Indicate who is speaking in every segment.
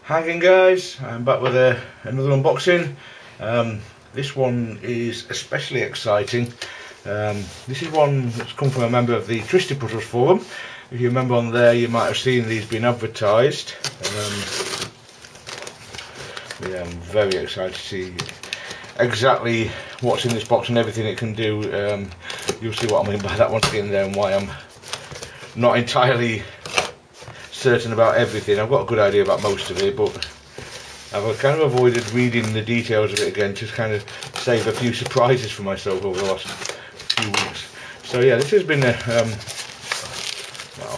Speaker 1: Hi again guys, I'm back with another unboxing. This one is especially exciting. This is one that's come from a member of the Twisted Puzzles forum. If you remember on there, you might have seen these being advertised. Yeah, I'm very excited to see exactly what's in this box and everything it can do. You'll see what I mean by that once again there, and why I'm not entirely certain about everything. I've got a good idea about most of it, but I've kind of avoided reading the details of it again to kind of save a few surprises for myself over the last few weeks. So yeah, this has been a wow.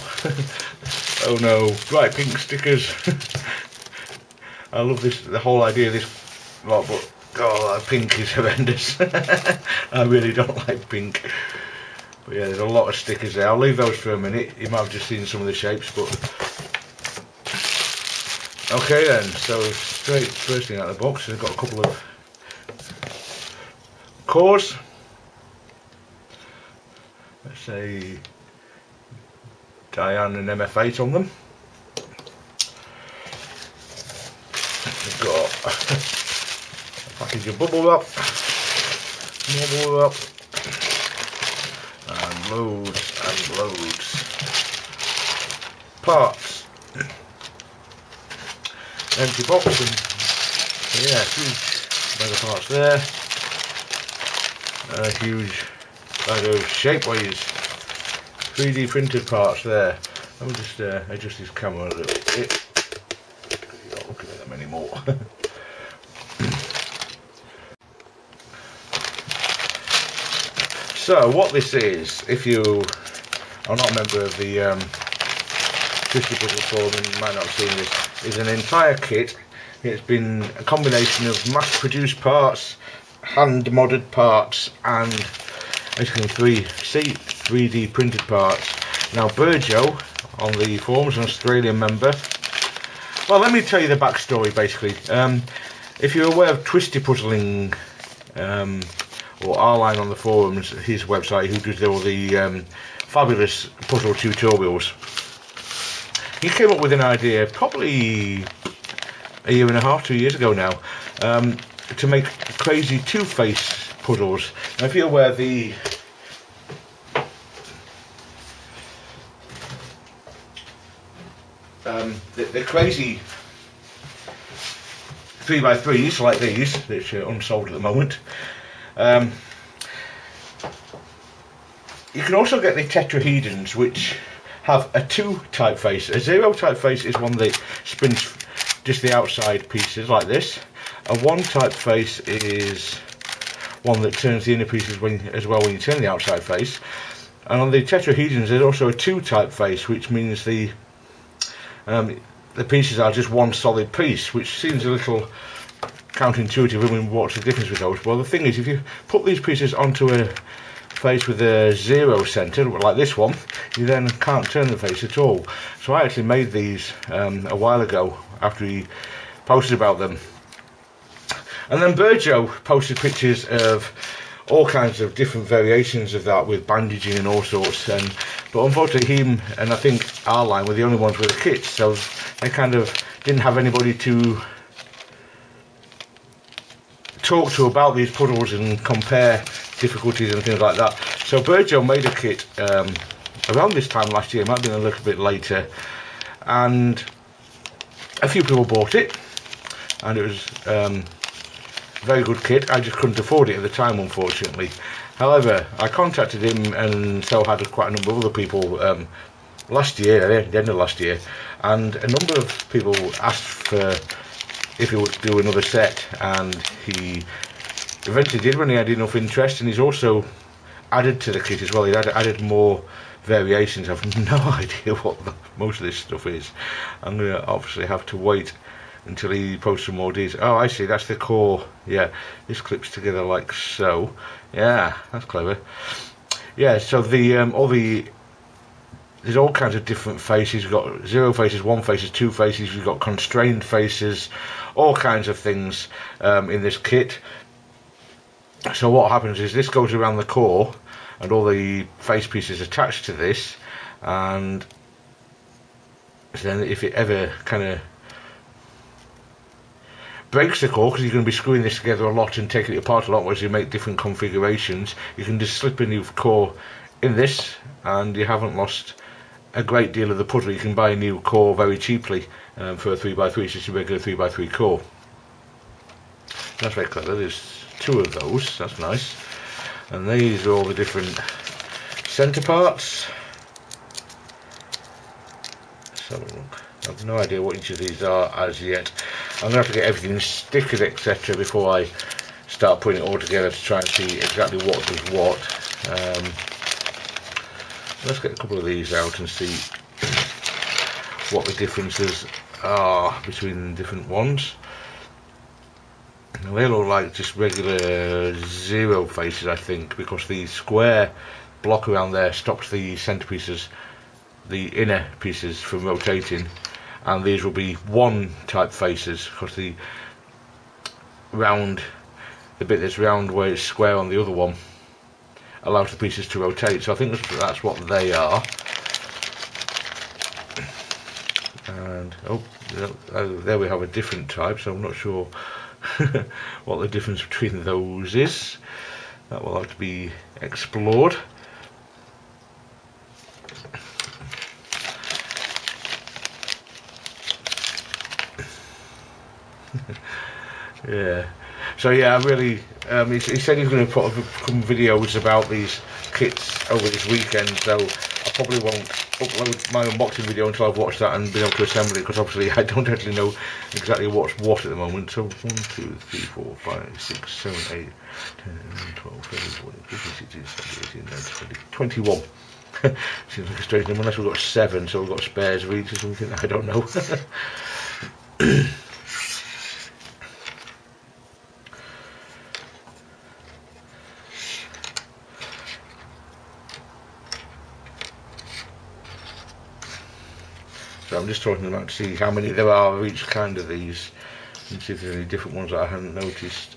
Speaker 1: Oh no, bright pink stickers. I love this, the whole idea of this lot, but God, that pink is horrendous. I really don't like pink. But yeah, there's a lot of stickers there. I'll leave those for a minute. You might have just seen some of the shapes, but okay then. So straight first thing out of the box, I've got a couple of cores. Let's say Diane and MF8 on them. We've got a package of bubble wrap, more bubble wrap, and loads parts. Empty box, and yeah, huge bag of parts there. A huge bag of Shapeways 3D printed parts there. Let me just adjust this camera a little bit. You're not looking at them anymore. So what this is, if you are not a member of the Twisted Puzzles forum and you might not have seen this, is an entire kit. It's been a combination of mass-produced parts, hand-modded parts, and basically 3D printed parts. Now Burjo on the forums, an Australian member. Well, let me tell you the backstory basically. If you're aware of Twisted Puzzling, or R-Line on the forums, his website, who does all the fabulous puzzle tutorials. He came up with an idea probably a year and a half, 2 years ago now, to make crazy two-face puzzles. Now if you're aware, the crazy 3x3s like these, which are unsold at the moment. You can also get the tetrahedrons, which have a 2 typeface. A 0 typeface is one that spins just the outside pieces like this. A 1 typeface is one that turns the inner pieces as well when you turn the outside face. And on the tetrahedrons there's also a 2 typeface, which means the pieces are just one solid piece, which seems a little counterintuitive when we watch the difference with those. Well, the thing is, if you put these pieces onto a face with a 0 centre, like this one, you then can't turn the face at all. So I actually made these a while ago after he posted about them. And then Burjo posted pictures of all kinds of different variations of that with bandaging and all sorts, but unfortunately him and I think R-Line were the only ones with a kit, so they kind of didn't have anybody to talk to about these puzzles and compare difficulties and things like that. So Burjo made a kit around this time last year, it might have been a little bit later, and a few people bought it, and it was a very good kit. I just couldn't afford it at the time, unfortunately. However, I contacted him, and so had quite a number of other people last year, at the end of last year, and a number of people asked for if he would do another set, and he eventually did when he had enough interest. And he's also added to the kit as well. He added more variations. I've no idea what most of this stuff is. I'm going to obviously have to wait until he posts some more details. Oh, I see, that's the core. Yeah, this clips together like so. Yeah, that's clever. Yeah, so there's all kinds of different faces. We've got 0 faces, 1 faces, 2 faces. We've got constrained faces, all kinds of things in this kit. So what happens is this goes around the core, and all the face pieces attached to this, and then if it ever kind of breaks the core, because you're going to be screwing this together a lot and taking it apart a lot as you make different configurations. You can just slip a new core in this and you haven't lost a great deal of the puzzle. You can buy a new core very cheaply for a 3x3. It's just a regular 3x3 core. That's very clever. There's 2 of those, that's nice. And these are all the different centre parts. So I have no idea what each of these are as yet. I'm going to have to get everything stickers, etc. before I start putting it all together to try and see exactly what does what. Let's get a couple of these out and see what the differences are between different ones. Now, they look like just regular 0 faces, I think, because the square block around there stops the centerpieces, the inner pieces, from rotating, and these will be 1 type faces because the round, the bit that's round where it's square on the other one, allows the pieces to rotate. So I think that's what they are. And oh, there we have a different type, so I'm not sure what the difference between those is. That will have to be explored. Yeah. So yeah, I really. He said he's going to put some videos about these kits over this weekend. So I probably won't upload my unboxing video until I've watched that and been able to assemble it, because obviously I don't actually know exactly what's what at the moment. So 1, 2, 3, 4, 5, 6, 7, 8, 10, 11, 12, 13, 14, 15, 16, 17, 18, 19, 20, 21. Seems like a strange number, unless we've got 7, so we've got spares of each or something. I don't know. So I'm just talking about to see how many there are of each kind of these, and see if there's any different ones that I hadn't noticed.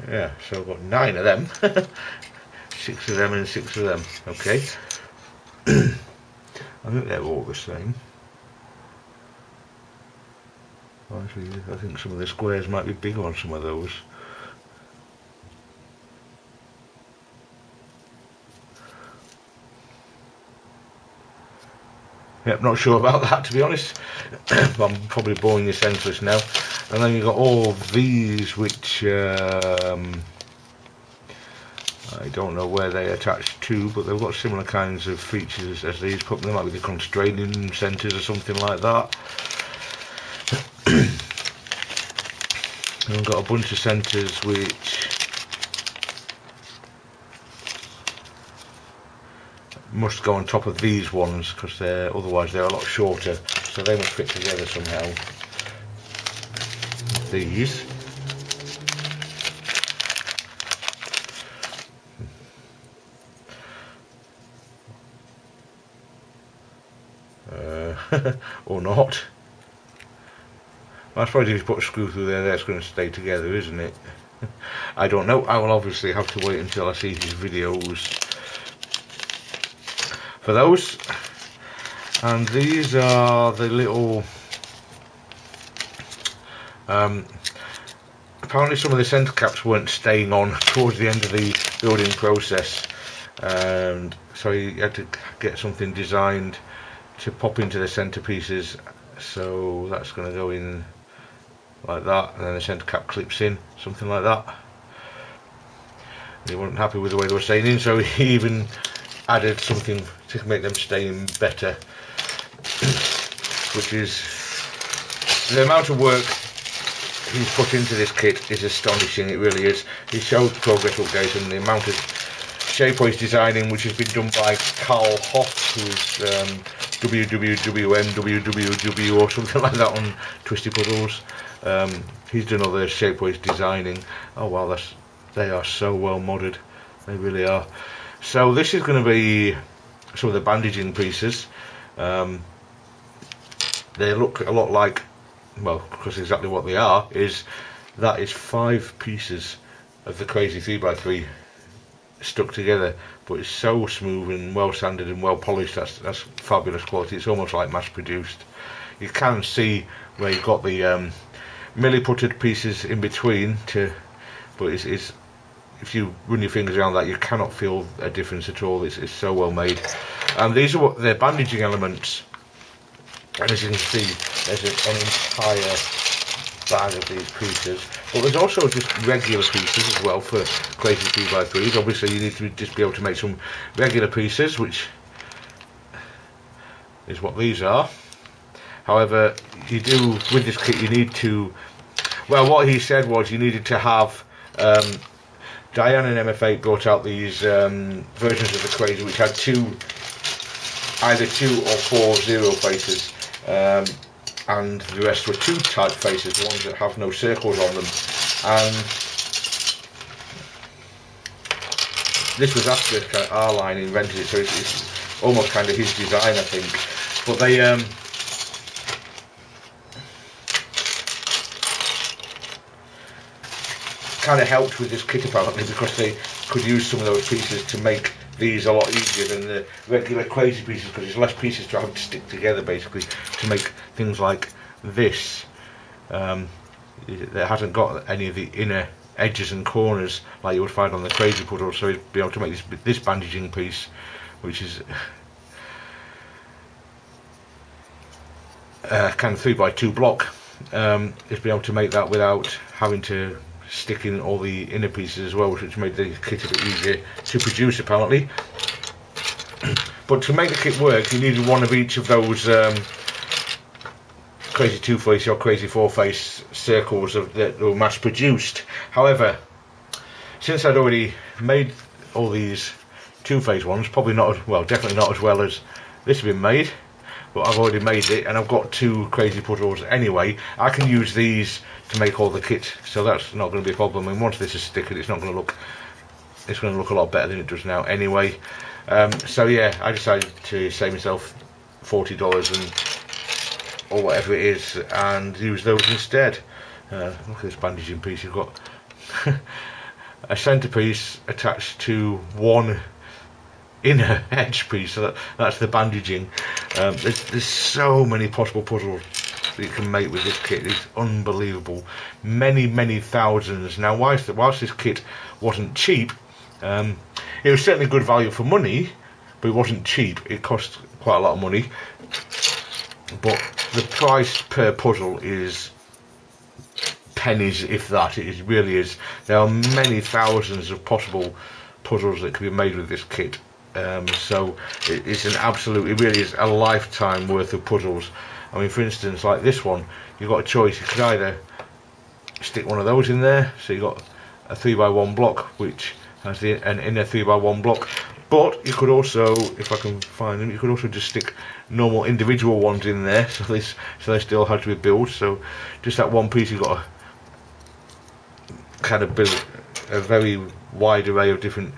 Speaker 1: Yeah, so I've got 9 of them. 6 of them and 6 of them. Okay. I think they're all the same. Actually, I think some of the squares might be bigger on some of those. Yep, not sure about that, to be honest. I'm probably boring you senseless now. And then you've got all these, which I don't know where they attach to, but they've got similar kinds of features as these. Probably they might be the constraining centres or something like that. And we've got a bunch of centres which must go on top of these ones, because they're otherwise they're a lot shorter, so they must fit together somehow. These. Or not. I suppose if you put a screw through there, that's going to stay together, isn't it? I don't know. I will obviously have to wait until I see these videos for those. And these are the little apparently some of the centre caps weren't staying on towards the end of the building process, and so you had to get something designed to pop into the centre pieces. So that's going to go in like that, and then the centre cap clips in, something like that. They weren't happy with the way they were staying in, so he even added something to make them stay in better, which is the amount of work he's put into this kit is astonishing. It really is. He showed progress updates and the amount of shapeways designing which has been done by Carl Hoff, who's WWW or something like that on Twisty Puzzles. He's done all the shapeways designing. Oh wow, they are so well modded, they really are. So this is going to be some of the bandaging pieces. They look a lot like, well, because exactly what they are is, that is 5 pieces of the crazy 3x3 stuck together, but it's so smooth and well sanded and well polished. That's fabulous quality. It's almost like mass produced. You can see where you've got the milliputted pieces in between but it's if you run your fingers around that, you cannot feel a difference at all. It's so well made. And these are their bandaging elements, and as you can see, there's an entire bag of these pieces. But there's also just regular pieces as well for Crazy 3x3s. Obviously you need to just be able to make some regular pieces, which is what these are. However, you do, with this kit, you need to, well, what he said was you needed to have, Diane and MF8 brought out these versions of the Crazy which had either 2 or 4 0 faces, and the rest were 2 type faces, the ones that have no circles on them. And this was after R-Line invented it, so it's almost kind of his design, I think. But they kind of helped with this kit apparently, because they could use some of those pieces to make these a lot easier than the regular Crazy pieces, because there's less pieces to have to stick together basically to make things like this. It hasn't got any of the inner edges and corners like you would find on the Crazy puddle, so you'd be able to make this bandaging piece, which is kind of 3x2 block, is be able to make that without having to stick in all the inner pieces as well, which made the kit a bit easier to produce apparently. But to make the kit work, you needed one of each of those Crazy 2-face or Crazy 4-face circles that were mass produced. However, since I'd already made all these 2-face ones, probably not as well, definitely not as well as this has been made, but I've already made it, and I've got 2 Crazy puddles anyway. I can use these to make all the kit, so that's not going to be a problem. And once this is stickered, it's going to look a lot better than it does now anyway. So yeah, I decided to save myself $40 or whatever it is and use those instead. Look at this bandaging piece. You've got a centerpiece attached to one inner edge piece, so that's the bandaging. There's so many possible puzzles that you can make with this kit. It's unbelievable. Many thousands. Now whilst this kit wasn't cheap, it was certainly good value for money, but it wasn't cheap. It cost quite a lot of money, but the price per puzzle is pennies, if that. It really is. There are many thousands of possible puzzles that can be made with this kit. So it's an absolute, it really is a lifetime worth of puzzles. I mean, for instance, like this one, you've got a choice. You could either stick one of those in there, so you've got a 3x1 block which has an inner 3x1 block, but you could also, if I can find them, you could also just stick normal individual ones in there, so they still had to be built. So just that one piece, you've got to kind of build a very wide array of different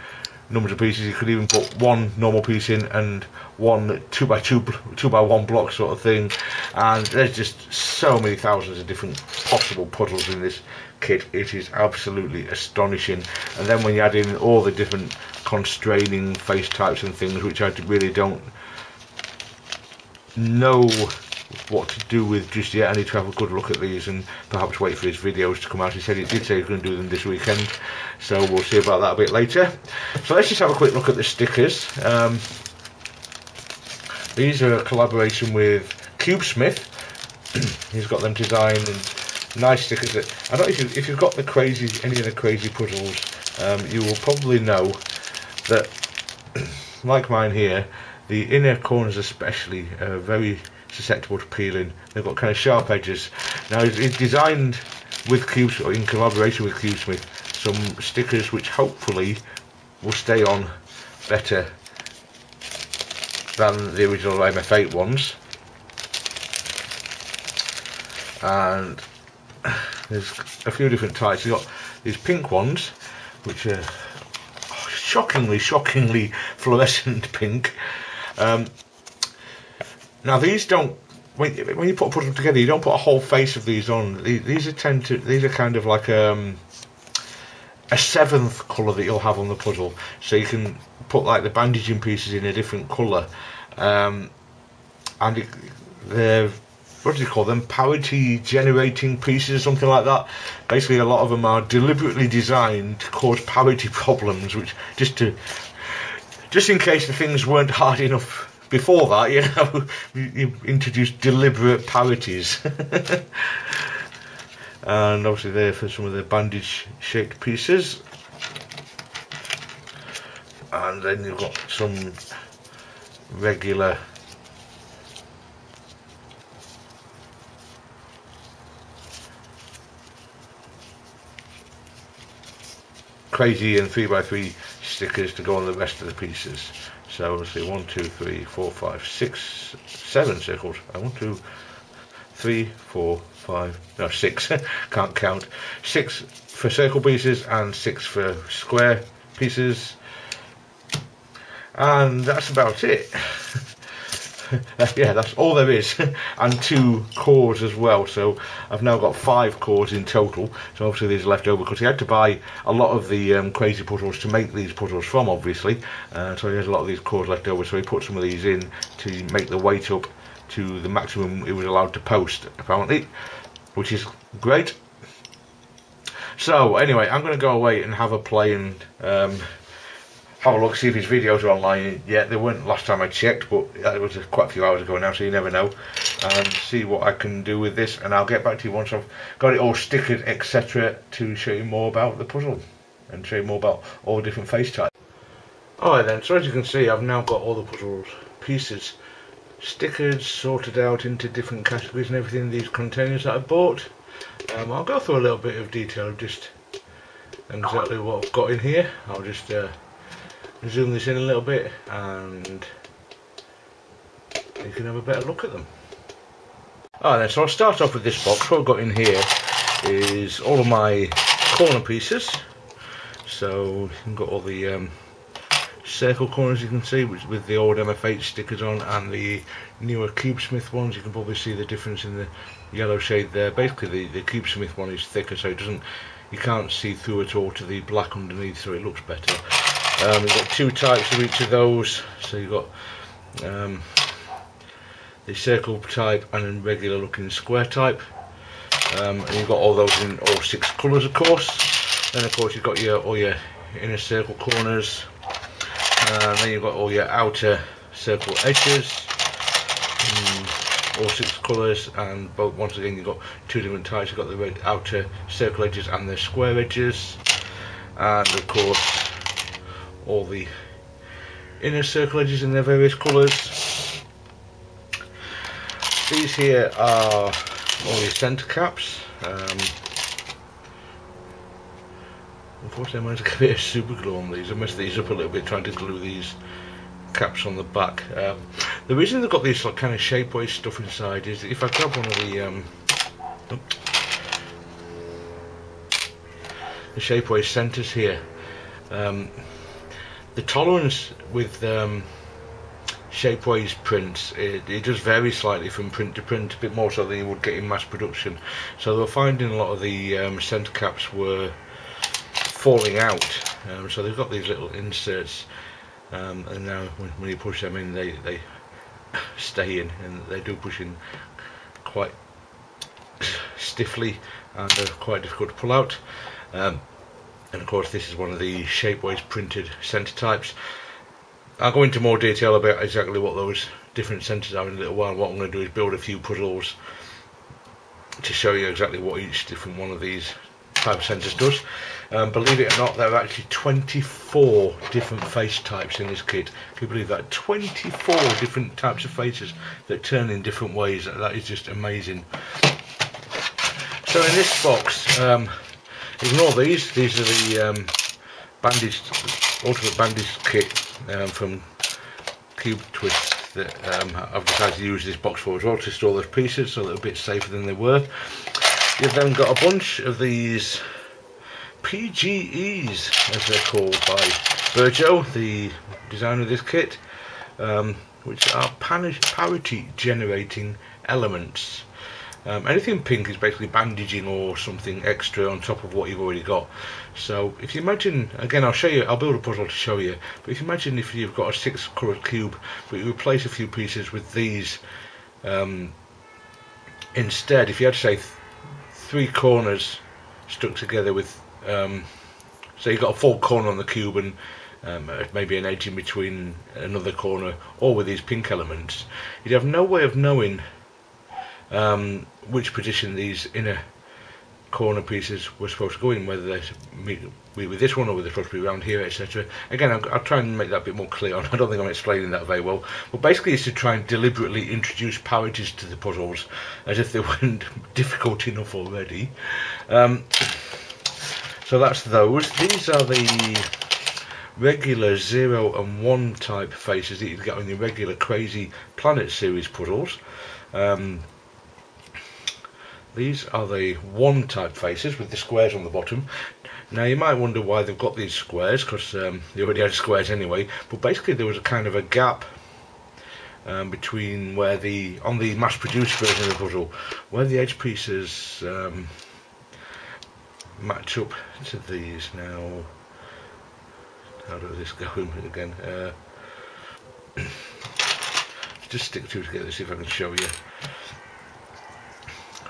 Speaker 1: numbers of pieces. You could even put one normal piece in and one 2x1 block sort of thing, and there's just so many thousands of different possible puzzles in this kit. It is absolutely astonishing. And then when you add in all the different constraining face types and things, which I really don't know what to do with just yet. I need to have a good look at these and perhaps wait for his videos to come out. He said he did say he's going to do them this weekend, so we'll see about that a bit later. So let's just have a quick look at the stickers. These are a collaboration with Cubesmith. He's got them designed, and nice stickers. I don't know if you've got any of the Crazy puzzles, you will probably know that, like mine here, the inner corners especially are very susceptible to peeling. They've got kind of sharp edges. Now it's designed with Cubesmith, or in collaboration with Cubesmith, some stickers which hopefully will stay on better than the original MF8 ones. And there's a few different types. You've got these pink ones, which are shockingly fluorescent pink. Now these don't, when you put them together, you don't put a whole face of these on. These are kind of like a seventh colour that you'll have on the puzzle, so you can put like the bandaging pieces in a different colour, and they're, what do you call them, parity generating pieces, something like that. Basically a lot of them are deliberately designed to cause parity problems, which just in case the things weren't hard enough before that, you know, you introduced deliberate parities. And obviously there for some of the bandage shaped pieces, and then you've got some regular crazy and 3x3 stickers to go on the rest of the pieces. So let's see, 1, 2, 3, 4, 5, 6, 7 circles. 1, 2, 3, 4, 5, no, 6, can't count. 6 for circle pieces and 6 for square pieces, and that's about it. Yeah, that's all there is. And 2 cores as well, so I've now got 5 cores in total. So obviously these are left over because he had to buy a lot of the crazy puzzles to make these puzzles from, obviously, so he has a lot of these cores left over, so he put some of these in to make the weight up to the maximum it was allowed to post, apparently, which is great. So anyway, I'm going to go away and have a play and have a look, see if his videos are online yet. They weren't last time I checked, but it was quite a few hours ago now, so you never know. And see what I can do with this, and I'll get back to you once I've got it all stickered, etc., to show you more about the puzzle and show you more about all the different face types. Alright then, so as you can see, I've now got all the puzzle pieces stickered, sorted out into different categories and everything in these containers that I bought. I'll go through a little bit of detail of just exactly what I've got in here. I'll just zoom this in a little bit and you can have a better look at them. Alright then, so I'll start off with this box. What I've got in here is all of my corner pieces. So you've got all the circle corners, you can see, with the old MF8 stickers on, and the newer Cubesmith ones. You can probably see the difference in the yellow shade there. Basically the Cubesmith one is thicker, so you can't see through at all to the black underneath, so it looks better. You've got 2 types of each of those, so you've got the circle type and a regular looking square type, and you've got all those in all 6 colours, of course. Then of course you've got all your inner circle corners, and then you've got all your outer circle edges, all 6 colours, and once again you've got 2 different types. You've got the outer circle edges and the square edges, and of course all the inner circle edges in their various colours. These here are all your centre caps. Unfortunately I managed to get a bit of super glue on these. I messed these up a little bit trying to glue these caps on the back. The reason they've got this like kind of shapeways stuff inside is that if I grab one of the shapeways centres here, the tolerance with Shapeways prints, it does vary slightly from print to print, a bit more so than you would get in mass production. So they were finding a lot of the centre caps were falling out, so they've got these little inserts, and now when you push them in, they stay in, and they do push in quite stiffly, and they're quite difficult to pull out. And of course this is one of the Shapeways printed centre types. I'll go into more detail about exactly what those different centres are in a little while. What I'm going to do is build a few puzzles to show you exactly what each different one of these type of centres does. Believe it or not, there are actually 24 different face types in this kit. Can you believe that? 24 different types of faces that turn in different ways. That is just amazing. So in this box, ignore these. These are the ultimate bandage kit from Cube Twist that I've decided to use this box for as well, to store those pieces so they're a bit safer than they were. You've then got a bunch of these PGEs, as they're called by Virgio, the designer of this kit, which are parity generating elements. Anything pink is basically bandaging or something extra on top of what you've already got. So if you imagine, again I'll show you, I'll build a puzzle to show you, but if you imagine if you've got a 6 coloured cube but you replace a few pieces with these instead, if you had to say 3 corners stuck together with, so you've got a full corner on the cube and maybe an edge in between another corner, or with these pink elements, you'd have no way of knowing which position these inner corner pieces were supposed to go in, whether they're with this one or whether they're supposed to be around here, etc. Again, I'll try and make that a bit more clear. I don't think I'm explaining that very well, but basically it's to try and deliberately introduce parities to the puzzles as if they weren't difficult enough already. So that's those. These are the regular 0 and 1 type faces that you get on your regular Crazy Planet series puzzles. These are the 1 type faces with the squares on the bottom. Now you might wonder why they've got these squares, because they already had squares anyway, but basically there was a kind of a gap between where on the mass produced version of the puzzle, where the edge pieces match up to these. Now how does this go again? Just stick two together, see if I can show you.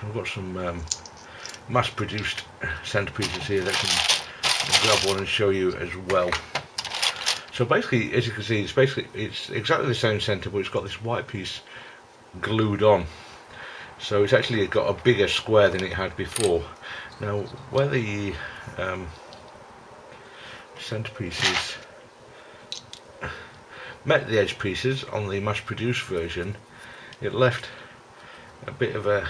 Speaker 1: I've got some mass-produced centerpieces here that can grab one and show you as well. So basically, as you can see, it's exactly the same center, but it's got this white piece glued on. So it's actually got a bigger square than it had before. Now, where the centerpieces met the edge pieces on the mass-produced version, it left a bit of a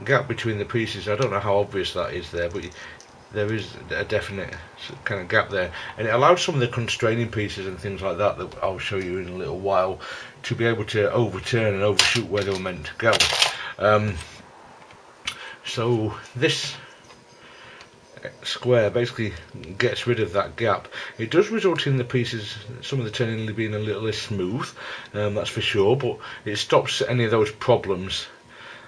Speaker 1: gap between the pieces. I don't know how obvious that is there, but there is a definite kind of gap there, and it allowed some of the constraining pieces and things like that I'll show you in a little while to be able to overturn and overshoot where they were meant to go. So this square basically gets rid of that gap. It does result in the pieces, some of the turning being a little less smooth, that's for sure, but it stops any of those problems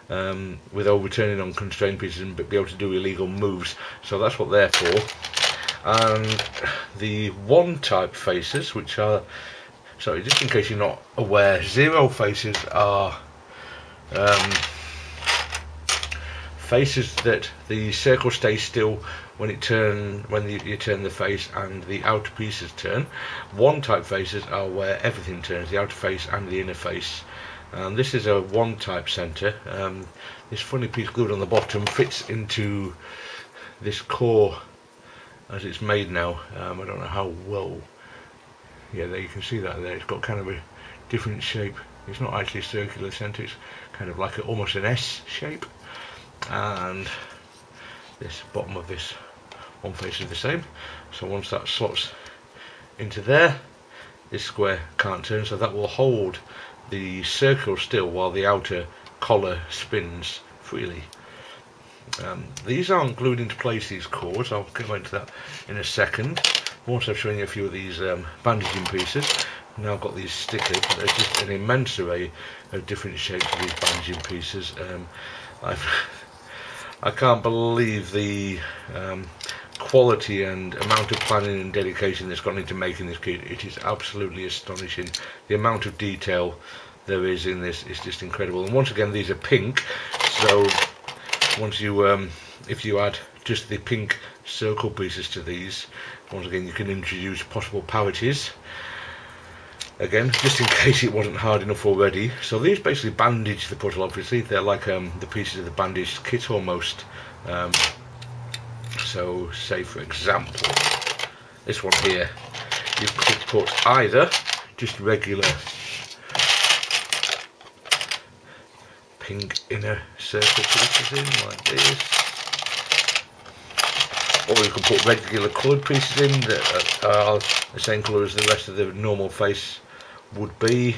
Speaker 1: with overturning on constrained pieces and be able to do illegal moves. So that's what they're for. And the 1 type faces, which are, sorry, just in case you're not aware, 0 faces are faces that the circle stays still when you turn the face and the outer pieces turn. 1 type faces are where everything turns, the outer face and the inner face. This is a 1 type center. This funny piece glued on the bottom fits into this core as it's made now. I don't know how well. Yeah, there you can see that there. It's got kind of a different shape. It's not actually a circular center. It's kind of like almost an S shape. And this bottom of this one face is the same. So once that slots into there, this square can't turn. So that will hold the circle still while the outer collar spins freely. These aren't glued into place, these cores. I'll go into that in a second. Once I've shown you a few of these bandaging pieces, now I've got these stickers. There's just an immense array of different shapes of these bandaging pieces. I can't believe the quality and amount of planning and dedication that's gone into making this kit. It is absolutely astonishing. The amount of detail there is in this is just incredible. And once again, these are pink, so once you if you add just the pink circle pieces to these, once again you can introduce possible parities. Again, just in case it wasn't hard enough already. So these basically bandage the puzzle, obviously. They're like the pieces of the bandaged kit almost. So, say for example, this one here, you could put either just regular pink inner circle pieces in, like this. Or you can put regular coloured pieces in that are the same colour as the rest of the normal face would be.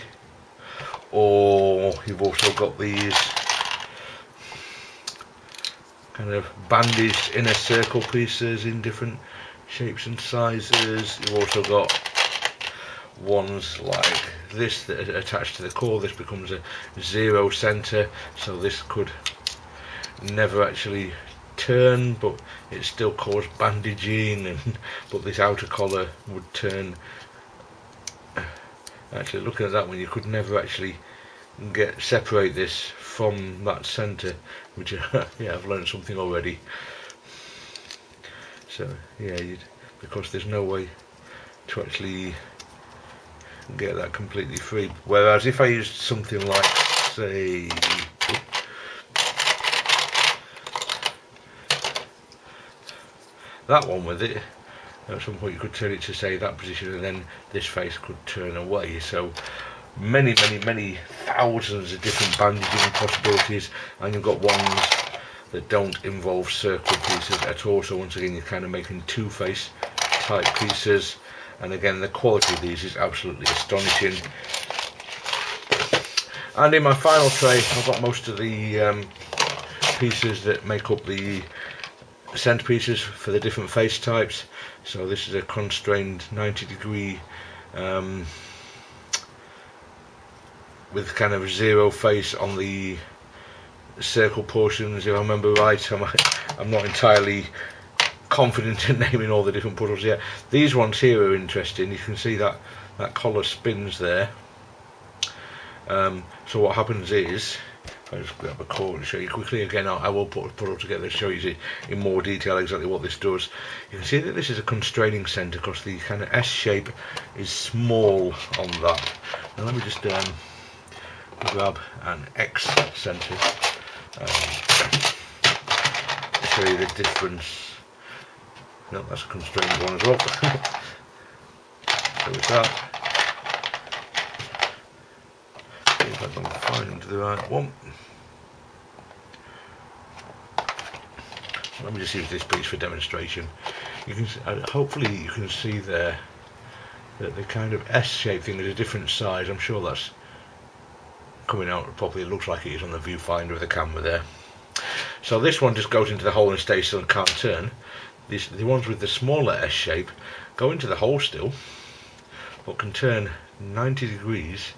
Speaker 1: Or you've also got these kind of bandaged inner circle pieces in different shapes and sizes. You've also got ones like this that are attached to the core. This becomes a 0 center, so this could never actually turn, but it still caused bandaging, and but this outer collar would turn. Actually, looking at that one, you could never actually separate this from that centre, which yeah, I've learned something already. So yeah, because there's no way to actually get that completely free. Whereas if I used something like, say, that one with it, at some point you could turn it to, say, that position, and then this face could turn away. So many thousands of different bandaging possibilities, and you've got ones that don't involve circle pieces at all. So once again, you're kind of making two-face type pieces, and again, the quality of these is absolutely astonishing. And in my final tray, I've got most of the pieces that make up the centerpieces for the different face types. So this is a constrained 90-degree with kind of zero face on the circle portions, if I remember right. I'm not entirely confident in naming all the different puzzles yet. These ones here are interesting. You can see that collar spins there. So what happens is, if I just grab a cord and show you quickly again, I will put a puzzle together to show you in more detail exactly what this does. You can see that this is a constraining centre because the kind of S shape is small on that. Now let me just grab an X centre and show you the difference. No, that's a constrained one as well. So with that, see if I can find the right one. Let me just use this piece for demonstration. You can hopefully you can see there that the kind of S-shaped thing is a different size. I'm sure that's coming out properly. It looks like it is on the viewfinder of the camera there. So this one just goes into the hole and stays still and can't turn. The ones with the smaller S shape go into the hole still, but can turn 90 degrees,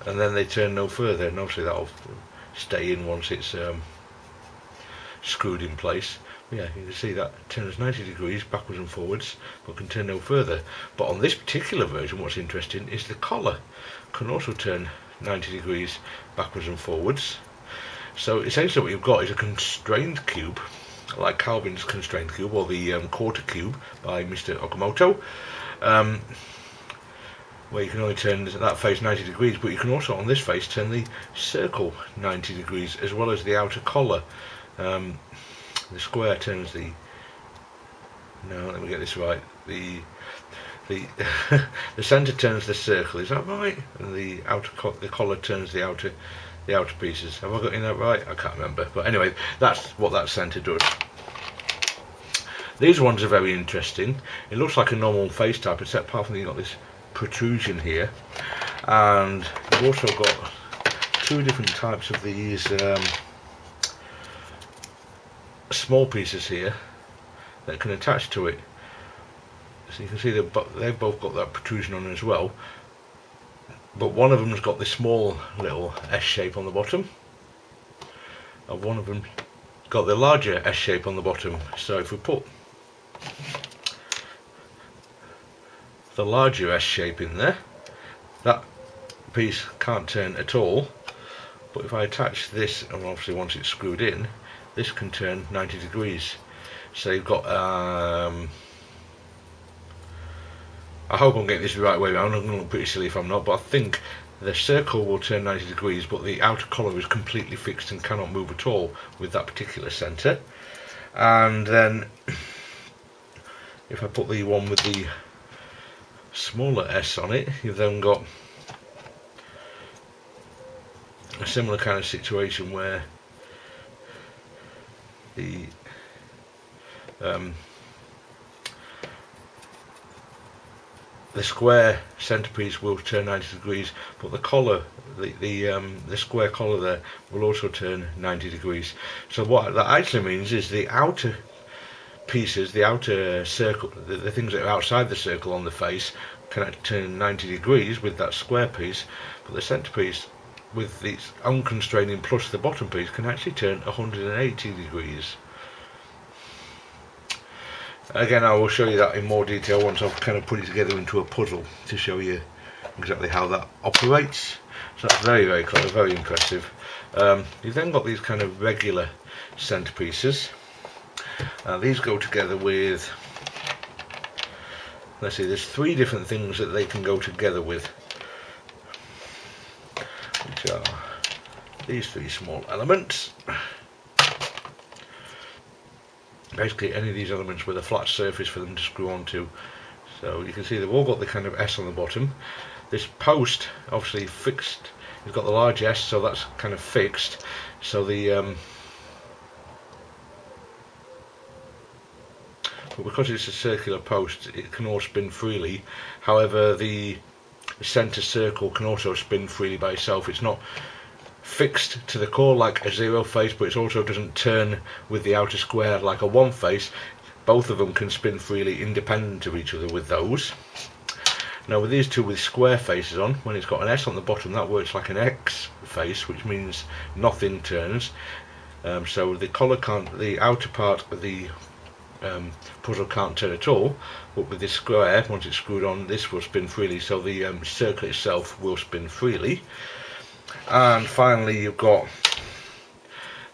Speaker 1: and then they turn no further, and obviously that'll stay in once it's screwed in place. But yeah, you can see that turns 90 degrees backwards and forwards, but can turn no further. But on this particular version, what's interesting is the collar can also turn 90 degrees backwards and forwards. So essentially what you've got is a constrained cube, like Calvin's constrained cube, or the quarter cube by Mr. Okamoto, where you can only turn that face 90 degrees, but you can also on this face turn the circle 90 degrees, as well as the outer collar. The square turns the, no, let me get this right, the the centre turns the circle, is that right? And the collar turns the outer pieces. Have I got that right? I can't remember. But anyway, that's what that centre does. These ones are very interesting. It looks like a normal face type, except apart from you've got this protrusion here, and you've also got two different types of these small pieces here that can attach to it. So you can see they've both got that protrusion on as well, but one of them has got this small little S shape on the bottom, and one of them got the larger S shape on the bottom. So if we put the larger S shape in there, that piece can't turn at all, but if I attach this, and obviously once it's screwed in, this can turn 90 degrees. So you've got I hope I'm getting this the right way around. I'm going to look pretty silly if I'm not, but I think the circle will turn 90 degrees, but the outer collar is completely fixed and cannot move at all with that particular centre. And then if I put the one with the smaller S on it, you've then got a similar kind of situation where the square centerpiece will turn 90 degrees, but the collar, the square collar there, will also turn 90 degrees. So what that actually means is the outer pieces, the outer circle, the things that are outside the circle on the face, can turn 90 degrees with that square piece, but the centerpiece with its own constraining plus the bottom piece can actually turn 180 degrees. Again, I will show you that in more detail once I've kind of put it together into a puzzle to show you exactly how that operates. So that's very, very clever, very impressive. You've then got these kind of regular centerpieces. These go together with, let's see, there's 3 different things that they can go together with, which are these 3 small elements. Basically any of these elements with a flat surface for them to screw onto. So you can see they've all got the kind of S on the bottom. This post obviously fixed, you've got the large S, so that's kind of fixed. So the but because it's a circular post, it can all spin freely. However, the center circle can also spin freely by itself. It's not fixed to the core like a 0 face, but it also doesn't turn with the outer square like a 1 face. Both of them can spin freely independent of each other with those. Now with these 2 with square faces on, when it's got an S on the bottom, that works like an X face, which means nothing turns. So the collar can't, the outer part of the puzzle can't turn at all, but with this square, once it's screwed on, this will spin freely, so the circle itself will spin freely. And finally you've got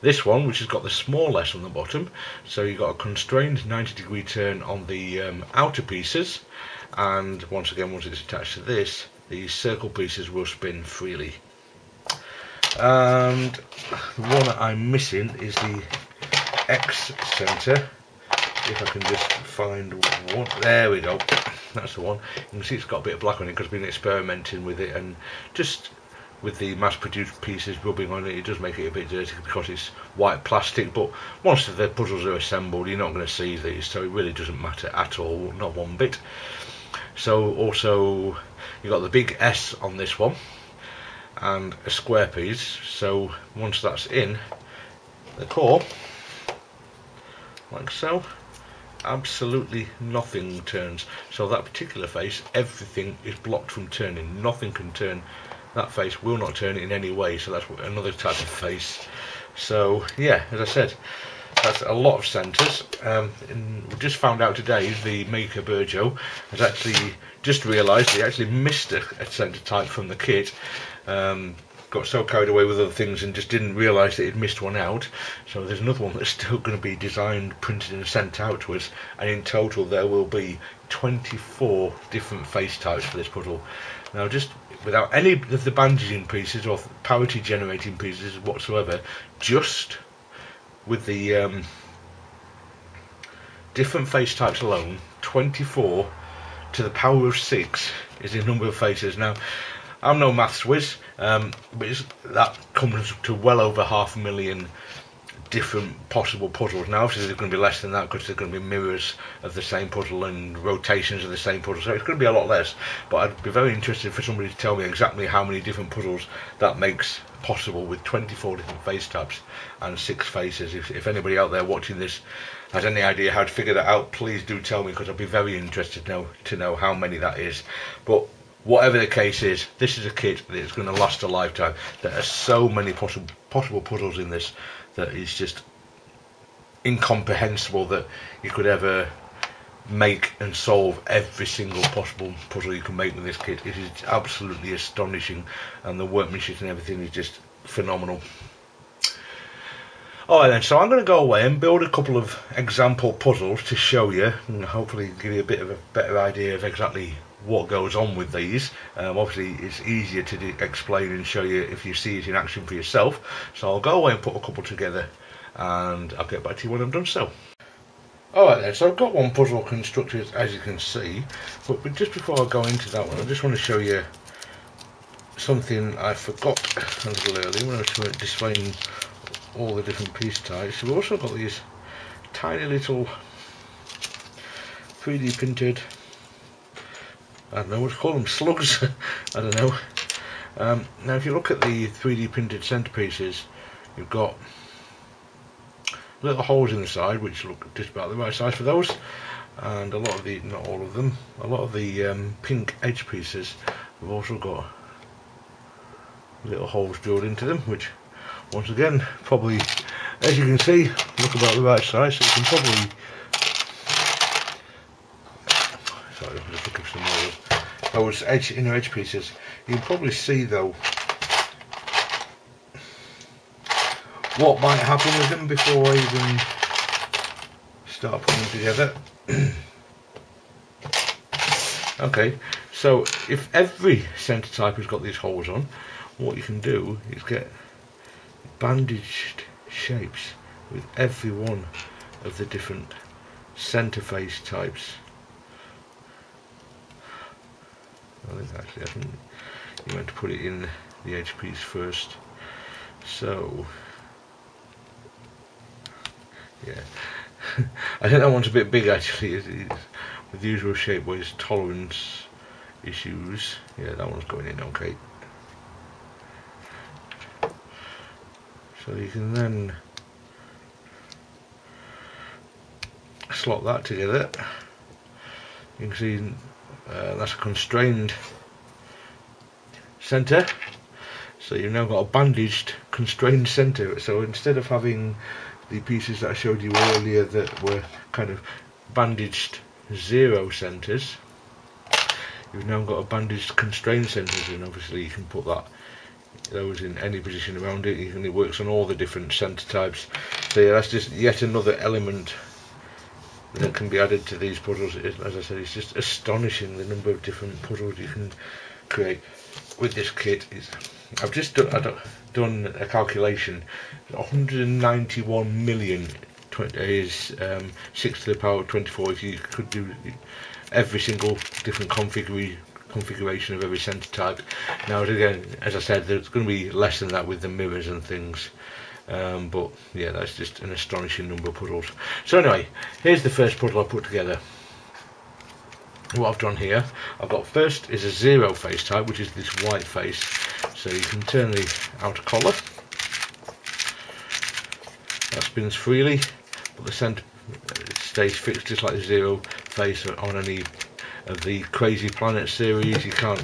Speaker 1: this one, which has got the small S on the bottom, so you've got a constrained 90-degree turn on the outer pieces, and once again, once it's attached to this, the circle pieces will spin freely. And the one that I'm missing is the X center. If I can just find one, there we go, that's the one. You can see it's got a bit of black on it because I've been experimenting with it, and just with the mass-produced pieces rubbing on it, it does make it a bit dirty because it's white plastic, but once the puzzles are assembled, you're not going to see these, so it really doesn't matter at all, not one bit. So also you've got the big S on this one and a square piece, so once that's in the core, like so, absolutely nothing turns. So that particular face, everything is blocked from turning, nothing can turn. That face will not turn in any way, so that's another type of face. So yeah, as I said, that's a lot of centres. We just found out today the maker Burjo has actually just realised he actually missed a centre type from the kit. Got so carried away with other things and just didn't realise that he'd missed one out. So there's another one that's still going to be designed, printed and sent out to us, and in total there will be 24 different face types for this puzzle. Now, just without any of the bandaging pieces or parity generating pieces whatsoever, just with the different face types alone, 24 to the power of 6 is the number of faces. Now, I'm no maths whiz, but that comes to well over 500,000 different possible puzzles. Now obviously there's going to be less than that because there's going to be mirrors of the same puzzle and rotations of the same puzzle, so it's going to be a lot less, but I'd be very interested for somebody to tell me exactly how many different puzzles that makes possible with 24 different face types and 6 faces. If anybody out there watching this has any idea how to figure that out, please do tell me, because I'd be very interested to know how many that is. But whatever the case is, this is a kit that is going to last a lifetime. There are so many possible puzzles in this that it's just incomprehensible that you could ever make and solve every single possible puzzle you can make with this kit. It is absolutely astonishing, and the workmanship and everything is just phenomenal. Alright then, so I'm going to go away and build a couple of example puzzles to show you, and hopefully give you a bit of a better idea of exactly what goes on with these. Obviously it's easier to explain and show you if you see it in action for yourself, so I'll go away and put a couple together and I'll get back to you when I've done so. Alright then, so I've got one puzzle constructed, as you can see, but just before I go into that one, I just want to show you something I forgot a little earlier when I was displaying all the different piece types. We've also got these tiny little 3D printed, I don't know what to call them, slugs, I don't know. Now if you look at the 3D printed centerpieces, you've got little holes in the side which look just about the right size for those, and a lot of the, not all of them, a lot of the pink edge pieces have also got little holes drilled into them, which once again probably, as you can see, look about the right size, so you can probably, sorry, I'm just looking for some more of those inner edge pieces. You can probably see though what might happen with them before I even start putting them together. Okay, so if every centre type has got these holes on, what you can do is get bandaged shapes with every one of the different centre face types. I think you meant to put it in the edge piece first. So yeah, I think that one's a bit big actually. With the usual shape ways tolerance issues. Yeah, that one's going in okay. So you can then slot that together. You can see that's a constrained centre. So you've now got a bandaged constrained centre. So instead of having the pieces that I showed you earlier that were kind of bandaged zero centres, you've now got a bandaged constrained centres, and obviously you can put those in any position around it, and it works on all the different centre types. So yeah, that's just yet another element that can be added to these puzzles. As I said, it's just astonishing the number of different puzzles you can create with this kit. I've just done a calculation. 191 million is 6 to the power of 24. If you could do every single different configuration of every centre type. Now again, as I said, there's going to be less than that with the mirrors and things, but yeah, that's just an astonishing number of puzzles. So anyway, here's the first puzzle I put together. What I've done here, I've got first is a zero face type, which is this white face. So you can turn the outer collar, that spins freely, but the centre stays fixed just like the zero face on any of the Crazy Planet series. You can't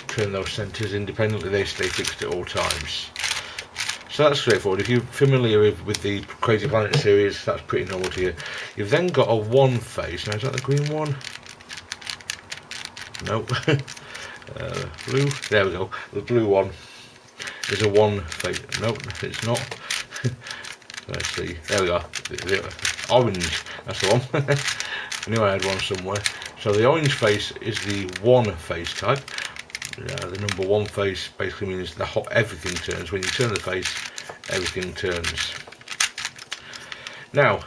Speaker 1: turn those centres independently, they stay fixed at all times. So that's straightforward. If you're familiar with the Crazy Planet series, that's pretty normal to you. You've then got a one face. Now is that the green one? Nope. Blue, there we go. The blue one is a one face. Nope, it's not. Let's see, there we go. The orange, that's the one. I knew I had one somewhere. So the orange face is the one face type. The number one face basically means everything turns. When you turn the face, everything turns. Now,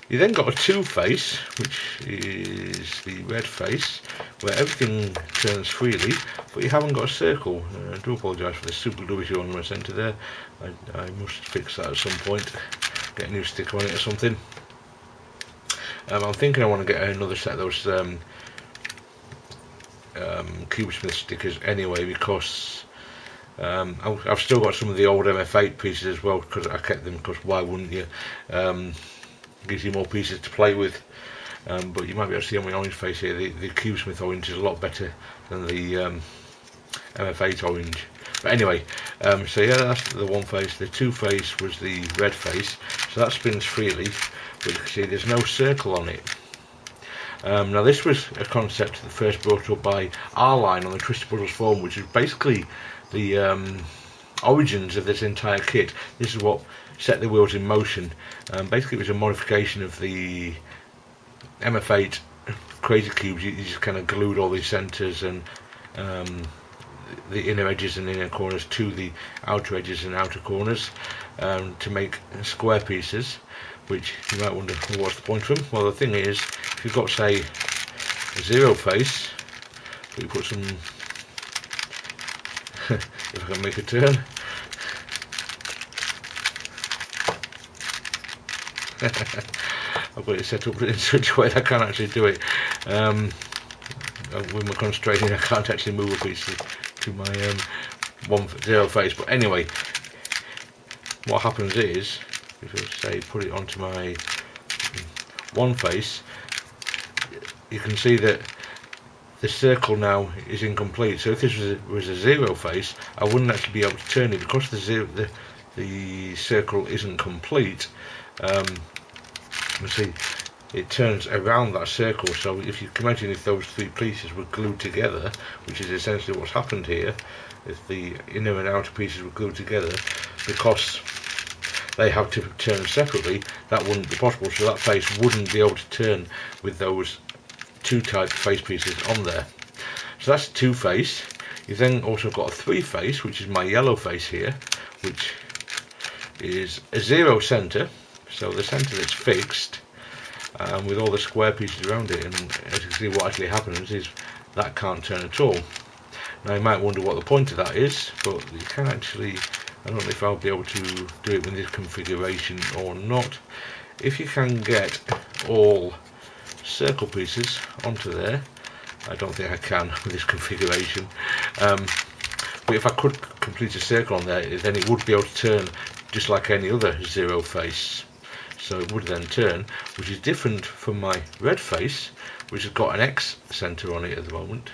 Speaker 1: you then got a two face, which is the red face, where everything turns freely, but you haven't got a circle. I do apologise for the super W on my centre there. I must fix that at some point. Get a new sticker on it or something. I'm thinking I want to get another set of those Cubesmith stickers anyway, because I've still got some of the old MF8 pieces as well, because I kept them, because why wouldn't you? Gives you more pieces to play with. But you might be able to see on my orange face here, the Cubesmith orange is a lot better than the MF8 orange. But anyway, so yeah, that's the one face. The two face was the red face, so that spins freely, but you can see there's no circle on it. Now this was a concept that first brought up by R-Line on the Twisted Puzzles forum, which is basically the origins of this entire kit. This is what set the wheels in motion. Basically it was a modification of the MF8 Crazy Cubes. You just kind of glued all these centres and the inner edges and inner corners to the outer edges and outer corners to make square pieces, which you might wonder, well, what's the point of them? Well, the thing is, if you've got, say, a zero face, so you put some, if I can make a turn, I've got it set up in such a way that I can't actually do it. With my constraining, I can't actually move a piece to my zero face. But anyway, what happens is, if I say put it onto my one face, you can see that the circle now is incomplete. So if this was a zero face, I wouldn't actually be able to turn it because the circle isn't complete. You see, it turns around that circle. So if you can imagine if those three pieces were glued together, which is essentially what's happened here, if the inner and outer pieces were glued together, because they have to turn separately, that wouldn't be possible. So that face wouldn't be able to turn with those two type face pieces on there. So that's two face. You've then also got a three face, which is my yellow face here, which is a zero center. So the center that's fixed, with all the square pieces around it, and as you can see, what actually happens is that can't turn at all. Now you might wonder what the point of that is, but you can actually, I don't know if I'll be able to do it with this configuration or not. If you can get all circle pieces onto there, I don't think I can with this configuration, but if I could complete a circle on there, then it would be able to turn just like any other zero face. So it would then turn, which is different from my red face, which has got an X center on it at the moment.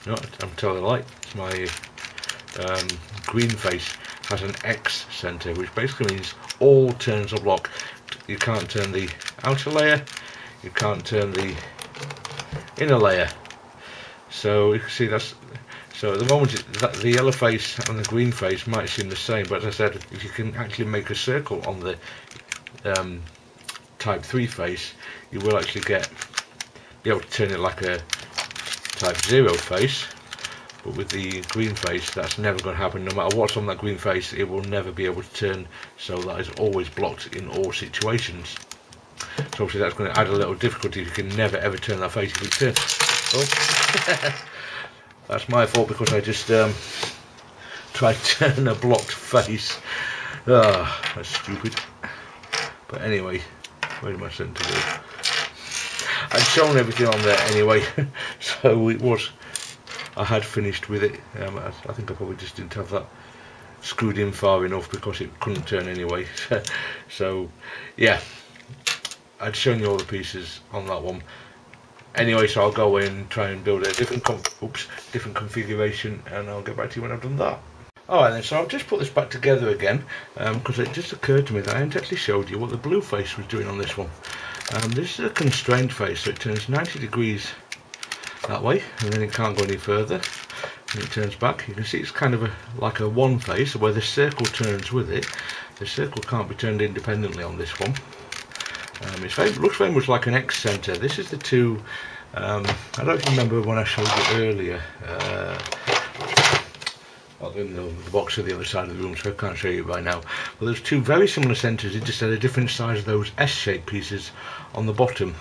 Speaker 1: No, I'm telling a lie. It's my green face has an X center, which basically means all turns are blocked. You can't turn the outer layer, you can't turn the inner layer. So you can see that's, so at the moment the yellow face and the green face might seem the same, but as I said, if you can actually make a circle on the type 3 face, you will actually be able to turn it like a type 0 face. But with the green face, that's never going to happen. No matter what's on that green face, it will never be able to turn, so that is always blocked in all situations. So obviously that's going to add a little difficulty. You can never ever turn that face. If you turn, oh, that's my fault because I just tried to turn a blocked face. Ah, that's stupid. But anyway, where am I sent to go? I'd shown everything on there anyway, so it was, I had finished with it. I think I probably just didn't have that screwed in far enough because it couldn't turn anyway. So yeah, I'd shown you all the pieces on that one. Anyway, so I'll go in and try and build a different configuration, and I'll get back to you when I've done that. Alright then, so I'll just put this back together again, because it just occurred to me that I hadn't actually showed you what the blue face was doing on this one. This is a constrained face, so it turns 90 degrees that way, and then it can't go any further, and it turns back. You can see it's kind of like a one face, where the circle turns with it. The circle can't be turned independently on this one. It looks very much like an X center. This is the two, I don't remember when I showed you earlier, in the box at the other side of the room, so I can't show you right now. But there's two very similar centres, it just had a different size of those S-shaped pieces on the bottom.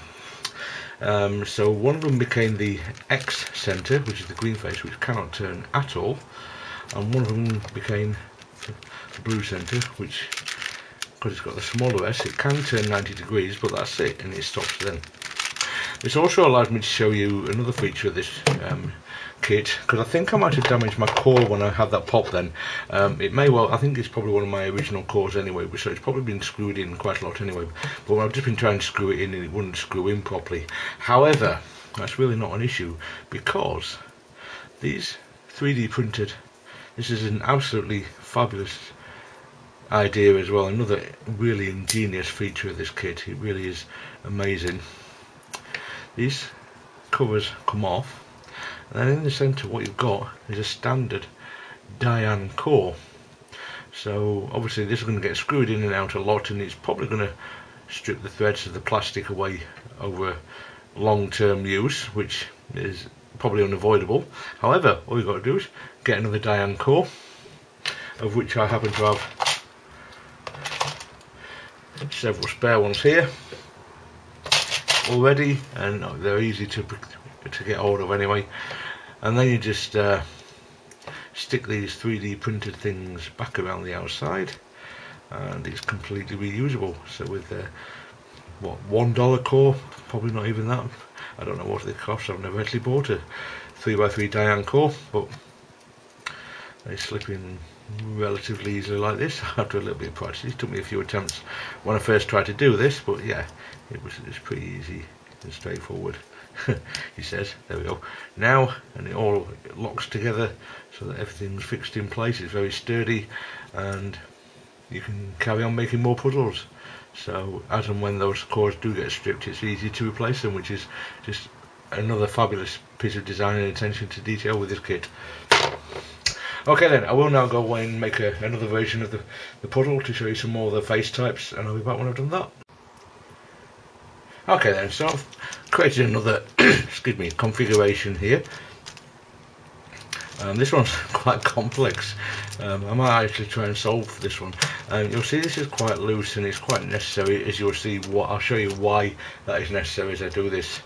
Speaker 1: So one of them became the X centre, which is the green face, which cannot turn at all, and one of them became the blue centre, which, because it's got the smaller S, it can turn 90 degrees, but that's it, and it stops then. This also allows me to show you another feature of this kit, because I think I might have damaged my core when I had that pop then. It may well, I think it's probably one of my original cores anyway, so it's probably been screwed in quite a lot anyway, but I've just been trying to screw it in and it wouldn't screw in properly. However, that's really not an issue, because these 3D printed, this is an absolutely fabulous idea as well, another really ingenious feature of this kit. It really is amazing. These covers come off, and then in the centre what you've got is a standard Diane core. So obviously this is going to get screwed in and out a lot, and it's probably going to strip the threads of the plastic away over long-term use, which is probably unavoidable. However, all you've got to do is get another Diane core, of which I happen to have several spare ones here already, and they're easy to get hold of anyway. And then you just stick these 3D printed things back around the outside, and it's completely reusable. So with what, $1 core, probably not even that, I don't know what they cost, I've never actually bought a 3x3 Diane core, but they slip in relatively easily like this after a little bit of practice. It took me a few attempts when I first tried to do this, but yeah, it's pretty easy and straightforward. he says. There we go. Now, and it all locks together so that everything's fixed in place. It's very sturdy, and you can carry on making more puzzles. So as and when those cores do get stripped, it's easy to replace them, which is just another fabulous piece of design and attention to detail with this kit. Okay then, I will now go away and make another version of the puzzle to show you some more of the face types, and I'll be back when I've done that. Okay then, so I've created another excuse me, configuration here. This one's quite complex. I might actually try and solve this one. You'll see this is quite loose, and it's quite necessary, as you'll see. I'll show you why that is necessary as I do this.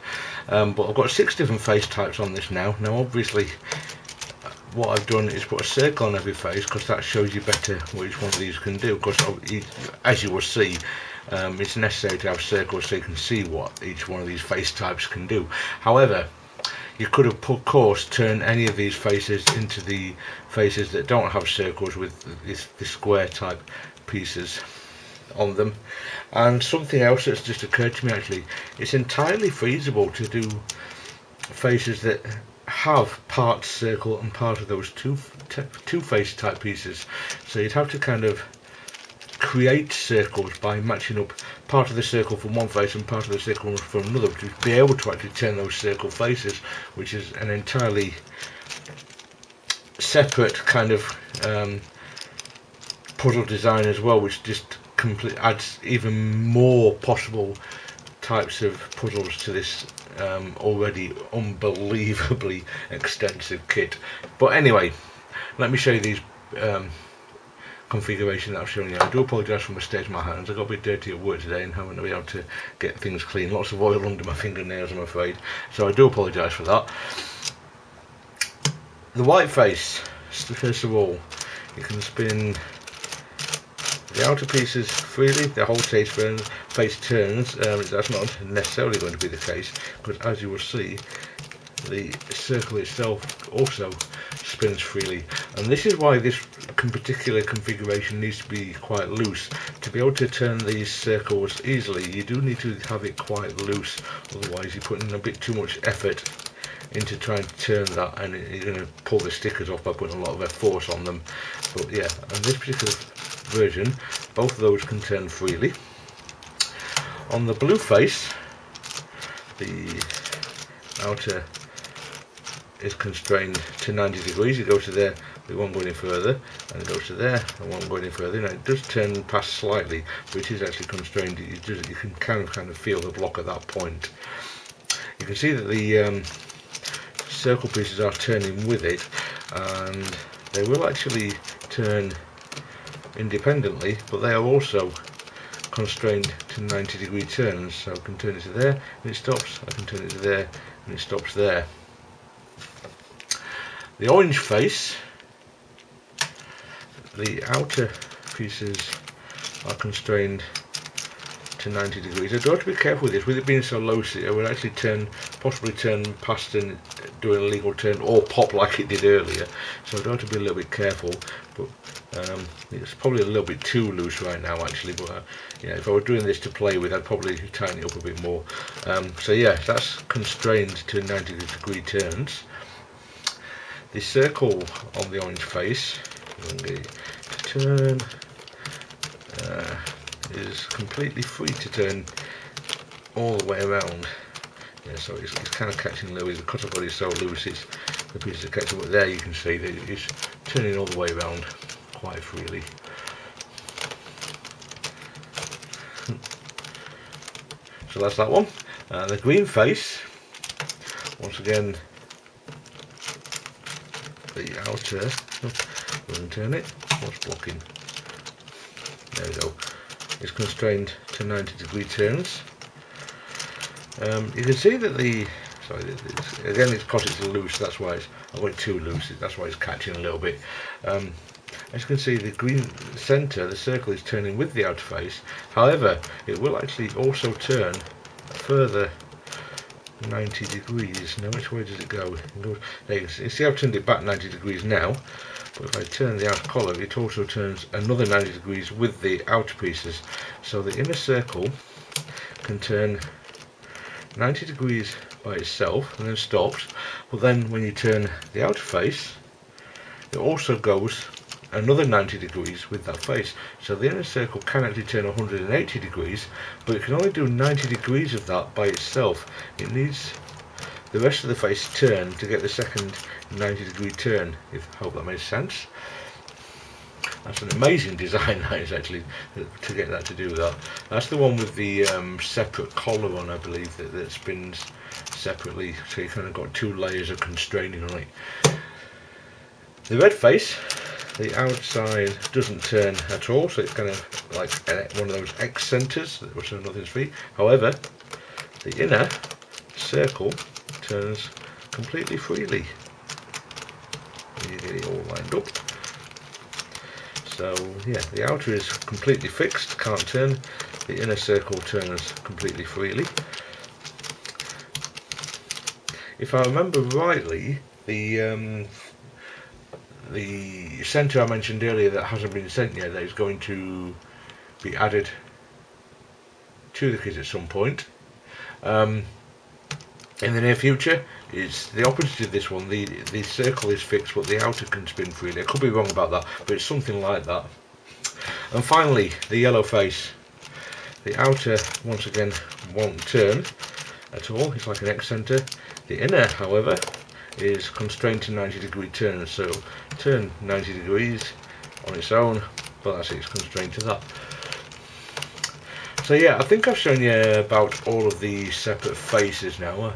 Speaker 1: But I've got 6 different face types on this now. Now obviously what I've done is put a circle on every face, because that shows you better what each one of these can do. Because as you will see, it's necessary to have circles so you can see what each one of these face types can do. However, you could have, of course, turned any of these faces into the faces that don't have circles with the square type pieces on them. And something else that's just occurred to me, actually, it's entirely feasible to do faces that have part circle and part of those two face type pieces. So you'd have to kind of create circles by matching up part of the circle from one face and part of the circle from another to be able to actually turn those circle faces, which is an entirely separate kind of puzzle design as well, which just adds even more possible types of puzzles to this already unbelievably extensive kit. But anyway, let me show you these configuration that I've shown you. I do apologise for mistakes in my hands. I got a bit dirty at work today and haven't been able to get things clean. Lots of oil under my fingernails, I'm afraid. So I do apologise for that. The white face, first of all, you can spin the outer pieces freely. The whole face turns. That's not necessarily going to be the case, because as you will see, the circle itself also spins freely, and this is why this particular configuration needs to be quite loose. To be able to turn these circles easily, you do need to have it quite loose, otherwise you're putting a bit too much effort into trying to turn that, and you're going to pull the stickers off by putting a lot of force on them. But yeah, on this particular version, both of those can turn freely. On the blue face, the outer is constrained to 90 degrees. It goes to there, it won't go any further, and it goes to there, and won't go any further. Now it does turn past slightly, but it is actually constrained. You can kind of feel the block at that point. You can see that the circle pieces are turning with it, and they will actually turn independently, but they are also constrained to 90 degree turns. So I can turn it to there and it stops, I can turn it to there and it stops there. The orange face, the outer pieces are constrained to 90 degrees. I do have to be careful with this, with it being so low, it will actually possibly turn past and do an illegal turn, or pop like it did earlier. So I do have to be a little bit careful, but it's probably a little bit too loose right now actually, but yeah, if I were doing this to play with, I'd probably tighten it up a bit more. So yeah, that's constrained to 90 degree turns. The circle on the orange face, to turn, is completely free to turn all the way around. Yeah, so it's kind of catching a little bit. The cutter body is so loose, the pieces are catching. But there you can see that it's turning all the way around quite freely. So that's that one. The green face, once again, the outer, doesn't turn it, what's blocking? There we go. It's constrained to 90 degree turns. You can see that again it's because it's loose, that's why I went too loose, that's why it's catching a little bit. As you can see, the green centre, the circle, is turning with the outer face. However, it will actually also turn a further 90 degrees. Now which way does it go? There you see I've turned it back 90 degrees now, but if I turn the outer collar, it also turns another 90 degrees with the outer pieces. So the inner circle can turn 90 degrees by itself and then stops. But then when you turn the outer face, it also goes another 90 degrees with that face. So the inner circle can actually turn 180 degrees, but it can only do 90 degrees of that by itself. It needs the rest of the face turn to get the second 90 degree turn. I hope that makes sense. That's an amazing design, that is, actually, to get that to do that. That's the one with the separate collar on, I believe, that spins separately, so you kind of got two layers of constraining on it. The red face, the outside doesn't turn at all, so it's kind of like one of those X centers, which is nothing free. However, the inner circle turns completely freely. You get it all lined up. So yeah, the outer is completely fixed, can't turn. The inner circle turns completely freely. If I remember rightly, the centre I mentioned earlier that hasn't been sent yet, that is going to be added to the kit at some point in the near future, is the opposite of this one. The circle is fixed, but the outer can spin freely. I could be wrong about that, but it's something like that. And finally, the yellow face. The outer, once again, won't turn at all. It's like an X center. The inner, however, is constrained to 90 degree turn, so turn 90 degrees on its own, but that's it, it's constrained to that. So yeah, I think I've shown you about all of the separate faces now.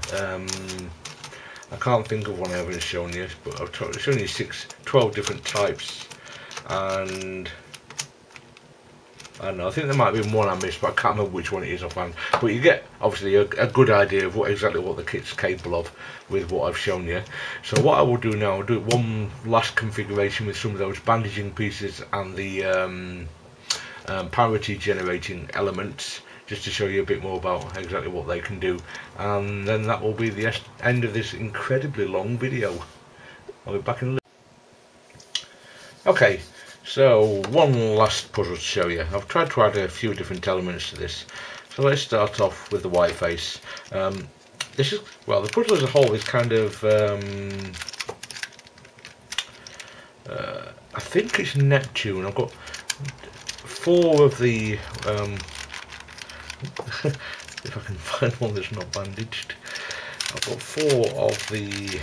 Speaker 1: I can't think of one I haven't shown you, but I've shown you 12 different types, and I don't know, I think there might be one I missed, but I can't remember which one it is offhand. But you get obviously a good idea of exactly what the kit's capable of with what I've shown you. So what I will do now, I'll do one last configuration with some of those bandaging pieces and the parity generating elements, just to show you a bit more about exactly what they can do, and then that will be the end of this incredibly long video. I'll be back in a little. Okay, so one last puzzle to show you. I've tried to add a few different elements to this, so let's start off with the white face. This is, well, the puzzle as a whole is kind of I think it's Neptune. I've got 4 of the if I can find one that's not bandaged, I've got 4 of the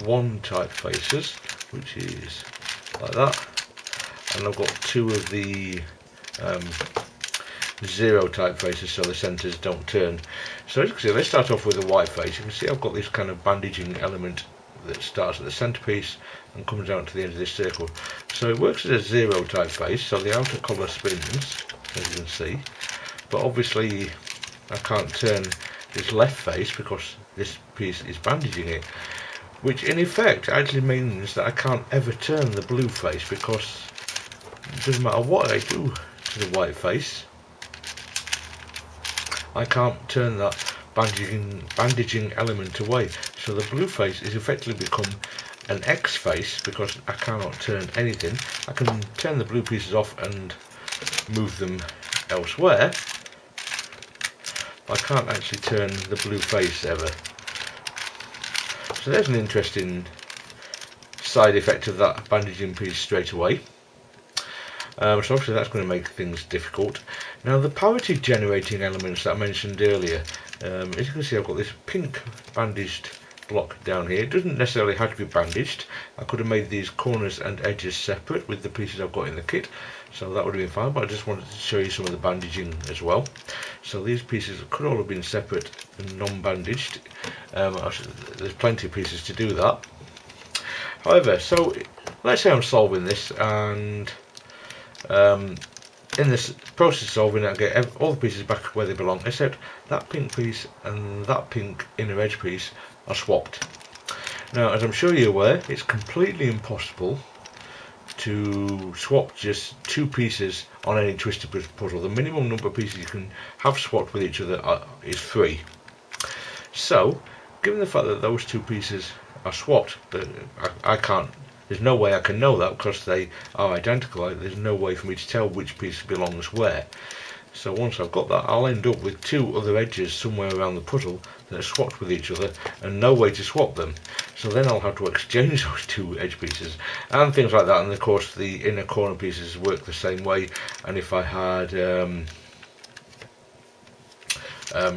Speaker 1: 1 type faces, which is like that, and I've got 2 of the 0 type faces, so the centres don't turn. So as you can see, let's start off with the white face. You can see I've got this kind of bandaging element that starts at the centerpiece and comes down to the end of this circle. So it works as a 0 type face, so the outer collar spins, as you can see, but obviously I can't turn this left face because this piece is bandaging it, which in effect actually means that I can't ever turn the blue face, because it doesn't matter what I do to the white face, I can't turn that bandaging element away. So the blue face is effectively become an X face because I cannot turn anything. I can turn the blue pieces off and move them elsewhere, but I can't actually turn the blue face ever. So there's an interesting side effect of that bandaging piece straight away. So obviously that's going to make things difficult. Now the parity generating elements that I mentioned earlier, as you can see I've got this pink bandaged block down here. It doesn't necessarily have to be bandaged. I could have made these corners and edges separate with the pieces I've got in the kit, so that would have been fine, but I just wanted to show you some of the bandaging as well. So these pieces could all have been separate and non-bandaged. There's plenty of pieces to do that. However, so let's say I'm solving this, and in this process of solving it, I get all the pieces back where they belong, except that pink piece and that pink inner edge piece are swapped. Now, as I'm sure you're aware, it's completely impossible to swap just 2 pieces on any Twisted puzzle. The minimum number of pieces you can have swapped with each other is 3. So, given the fact that those 2 pieces are swapped, I can't. There's no way I can know that because they are identical. There's no way for me to tell which piece belongs where. So once I've got that, I'll end up with two other edges somewhere around the puzzle that are swapped with each other and no way to swap them. So then I'll have to exchange those two edge pieces and things like that. And of course the inner corner pieces work the same way. And if I had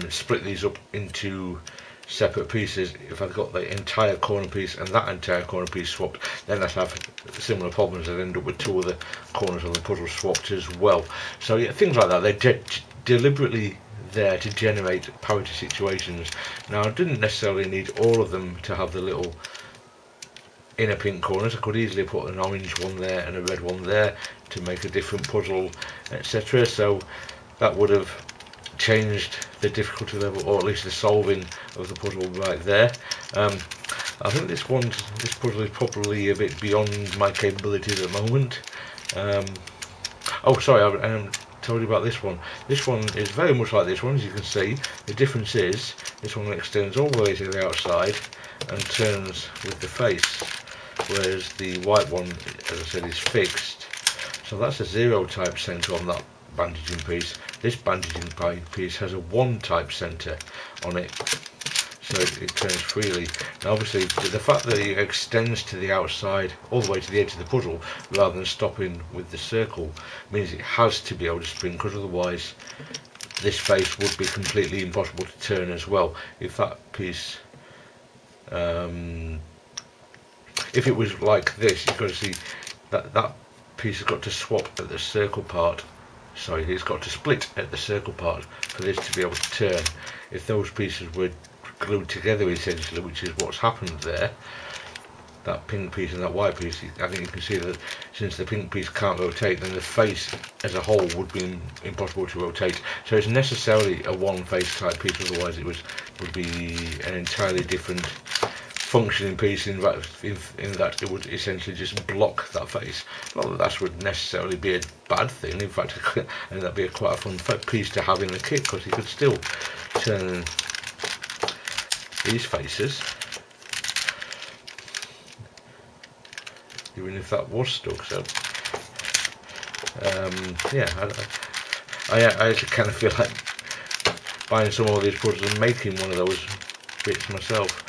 Speaker 1: split these up into separate pieces, if I've got the entire corner piece and that entire corner piece swapped, then I'd have similar problems. I'd end up with two other corners of the puzzle swapped as well. So yeah, things like that, they're deliberately there to generate parity situations. Now I didn't necessarily need all of them to have the little inner pink corners. I could easily put an orange one there and a red one there to make a different puzzle, etc. So that would have changed the difficulty level, or at least the solving of the puzzle right there. I think this puzzle is probably a bit beyond my capabilities at the moment. Oh sorry, I haven't told you about this one. This one is very much like this one, as you can see. The difference is this one extends all the way to the outside and turns with the face, whereas the white one, as I said, is fixed. So that's a 0 type centre on that bandaging piece. This bandaging piece has a 1 type centre on it, so it turns freely. Now obviously the fact that it extends to the outside all the way to the edge of the puzzle rather than stopping with the circle means it has to be able to spring, because otherwise this face would be completely impossible to turn as well. If that piece, if it was like this, you've got to see that that piece has got to swap at the circle part. Sorry, it's got to split at the circle part for this to be able to turn. If those pieces were glued together essentially, which is what's happened there, that pink piece and that white piece, I think you can see that since the pink piece can't rotate, then the face as a whole would be impossible to rotate. So it's necessarily a one face type piece, otherwise it would be an entirely different functioning piece in that it would essentially just block that face. Not that that would necessarily be a bad thing, in fact and that'd be quite a fun piece to have in the kit, because you could still turn these faces even if that was stuck. So yeah, I actually kind of feel like buying some of these puzzles and making one of those bits myself.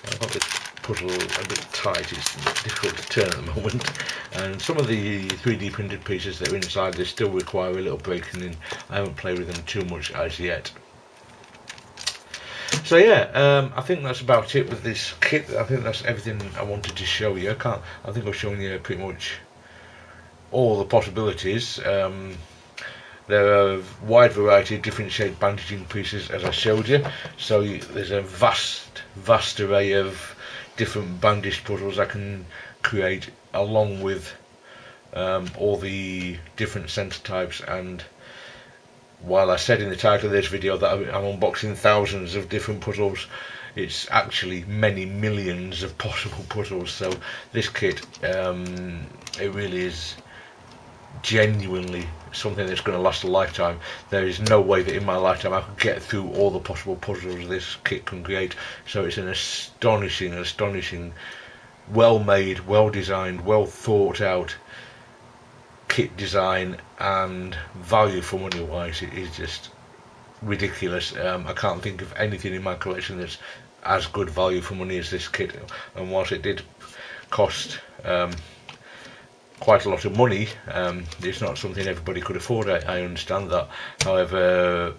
Speaker 1: I've got this puzzle a bit tight, it's difficult to turn at the moment, and some of the 3D printed pieces that are inside, they still require a little breaking in. I haven't played with them too much as yet. So yeah, I think that's about it with this kit. I think that's everything I wanted to show you. I think I've shown you pretty much all the possibilities. There are a wide variety of different shaped bandaging pieces, as I showed you. So there's a vast array of different bandaged puzzles I can create, along with all the different centre types. And while I said in the title of this video that I'm unboxing thousands of different puzzles, it's actually many millions of possible puzzles. So this kit, it really is genuinely something that's going to last a lifetime. There is no way that in my lifetime I could get through all the possible puzzles this kit can create. So it's an astonishing, well made, well designed, well thought out kit design, and value for money wise it is just ridiculous. I can't think of anything in my collection that's as good value for money as this kit, and whilst it did cost quite a lot of money, it's not something everybody could afford. I understand that. However,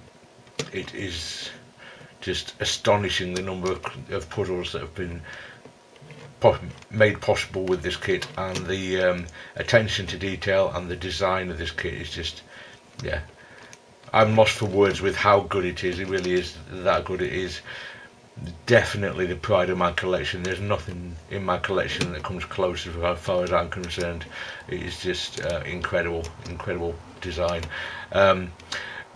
Speaker 1: it is just astonishing the number of puzzles that have been made possible with this kit, and the attention to detail and the design of this kit is just, yeah, I'm lost for words with how good it is. It really is that good. It is definitely the pride of my collection. There's nothing in my collection that comes close as far as I'm concerned. It is just incredible design.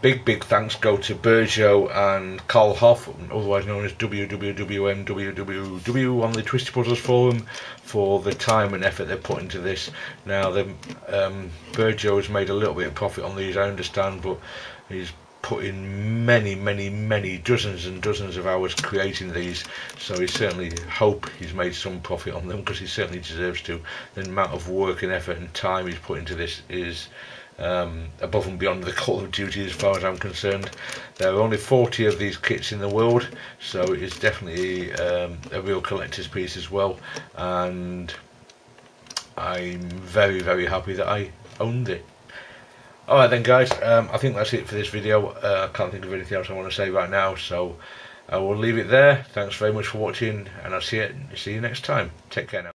Speaker 1: Big thanks go to Berjo and Carl Hoff, otherwise known as WWWMWWW on the Twisted Puzzles forum, for the time and effort they put into this. Now, Berjo has made a little bit of profit on these, I understand, but he's put in many dozens and dozens of hours creating these, so I certainly hope he's made some profit on them, because he certainly deserves to. The amount of work and effort and time he's put into this is above and beyond the Call of Duty as far as I'm concerned. There are only 40 of these kits in the world, so it's definitely a real collector's piece as well, and I'm very, very happy that I owned it. Alright then guys, I think that's it for this video. I can't think of anything else I want to say right now, so I will leave it there. Thanks very much for watching, and I'll see you next time. Take care now.